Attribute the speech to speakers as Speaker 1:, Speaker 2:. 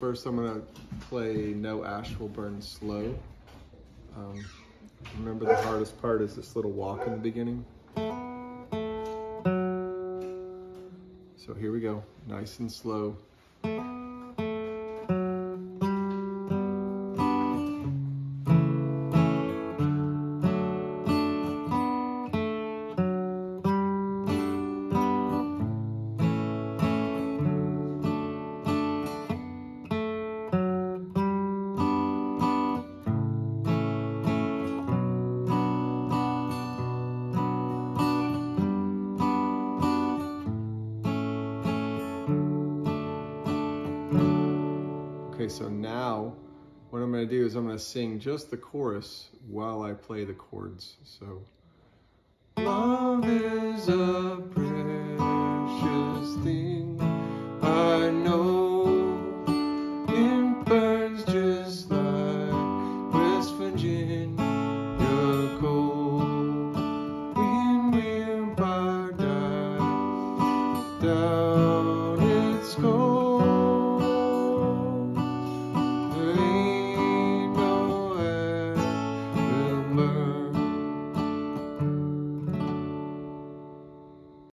Speaker 1: First, I'm gonna play No Ash Will Burn slow. Remember, the hardest part is this little walk in the beginning. So here we go, nice and slow. Okay, so now what I'm going to do is I'm going to sing just the chorus while I play the chords. So, love is a prayer.